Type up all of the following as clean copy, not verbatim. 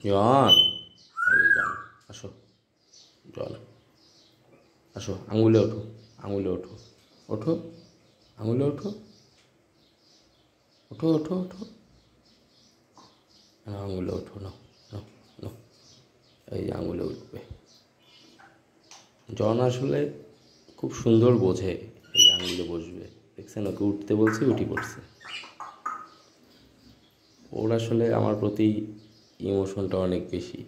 জন, এই জন, আসো। জন, আসো, আঙুলে ওঠো, আঙুলে ওঠো, ওঠো, আঙুলে ওঠো, ওঠো, ওঠো, ওঠো, আঙুলে ওঠো, নাও, নাও, নাও, এই আঙুলে উঠবে। জন আসলে খুব সুন্দর বোঝে, এই আঙুলে বসবে। দেখছেন, ওকে উঠতে বলছি, উঠি পড়ছে। ওর আসলে আমার প্রতি ইমোশনটা অনেক বেশি।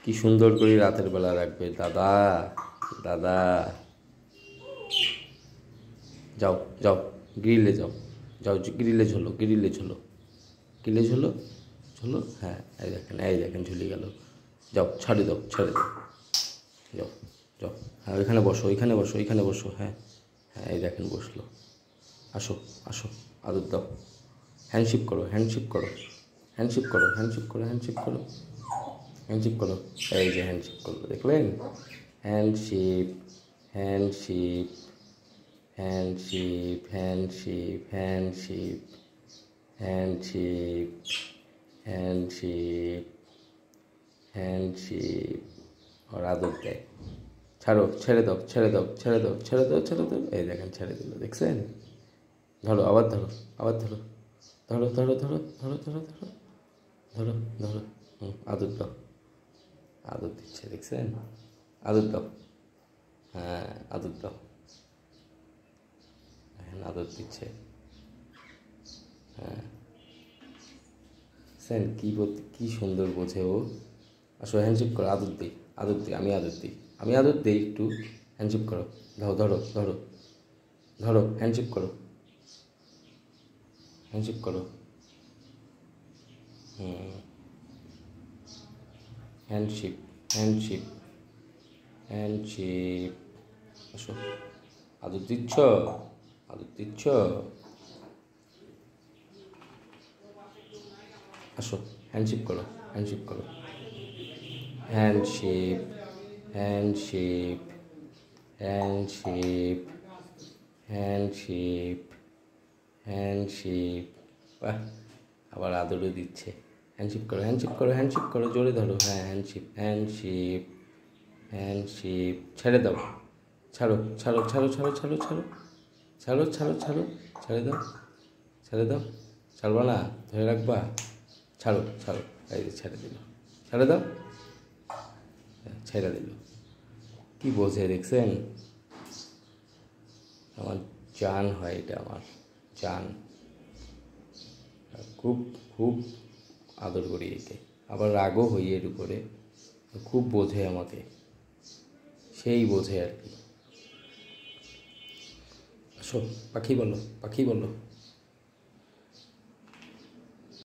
কি সুন্দর করে রাতের বেলা রাখবে, দাদা, দাদা। যাও, যাও, গ্রিলে যাও, যাও, গ্রিলে ঝোলো, গ্রিলে ঝোলো, গ্রিলে ঝোলো, ঝোলো। হ্যাঁ, এই দেখেন, এই দেখেন, ঝুলে গেল। যাও, ছাড়ে দাও, ছেড়ে দাও, যাও, যাও। হ্যাঁ, ওইখানে বসো, ওইখানে বসো, ওইখানে বসো। হ্যাঁ, হ্যাঁ, এই দেখেন বসলো। আসো, আসো, আদর দাও। হ্যান্ডশিপ করো, হ্যান্ডশিপ করো, হ্যান্ডশিপ করো, হ্যান্ডশিপ করো, হ্যান্ডশিপ করো, হ্যান্ডশিপ করো। এই যে হ্যান্ডশিপ করলো, দেখলেন? হ্যান্ডশিপ, হ্যান্ডশিপ, হ্যান্ডশিপ, হ্যান্ডশিপ, হ্যান্ডশিপ, হ্যান্ডশিপ, হ্যান্ডশিপ, হ্যান্ডশিপ। ওর আদর দেয়। ছাড়ো, ছেড়ে দাও, ছেড়ে দাও, ছেড়ে দাও, ছেড়ে দাও, ছেড়ে দাও। এই দেখেন, ছেড়ে দিল, দেখছেন? ধরো, আবার ধরো, আবার ধরো, ধরো, ধরো, ধরো, ধরো, ধরো, ধরো, ধরো, ধরো। আদর দাও, আদর দিচ্ছে, দেখছেন? আদর দাও। হ্যাঁ, আদর দাও। হ্যাঁ, আদর দিচ্ছে। হ্যাঁ, স্যার কি সুন্দর বোঝে ও। আসো, হ্যান্ডশেক করো, আদর দিই, আদর দিই, আমি আদর দিই, আমি আদর দিই একটু। হ্যান্ডশেক করো, ধরো, ধরো, ধরো, ধরো, হ্যান্ডশেক করো, হ্যান্ডশেক করো। Handshake, handshake, handshake. আসো, আদর দিচ্ছ, আদর দিচ্ছ। আসো, হ্যান্ডশেক করো, হ্যান্ডশেক করো। Handshake, handshake, handshake, handshake, handshake. বাহ, আবার আদরও দিচ্ছে। হ্যান্ডশেক করো, হ্যান্ডশেক করো, হ্যান্ডশেক করো, জোরে ধরো। হ্যাঁ, হ্যান্ডশেক, হ্যান্ডশেক, হ্যান্ডশেক। ছেড়ে দাও, ছাড়ো, ছাড়ো, ছাড়ো, ছাড়ো, ছাড়ো, ছাড়ো, ছাড়ো, ছাড়ো, ছাড়ো, ছেড়ে দাও, ছেড়ে দাও। ছাড়বা না, ধরে রাখবা। ছাড়ো, ছাড়ো, এই যে ছেড়ে দিল, ছেড়ে দাও। ছেড়ে দিল। কি বোঝে, দেখছেন? আমার জান হয় এটা, আমার জান। খুব খুব আদর করি একে। আবার রাগও হই এর উপরে। খুব বোঝে আমাকে, সেই বোঝে আর কি। আসো, পাখি বলো, পাখি বলো।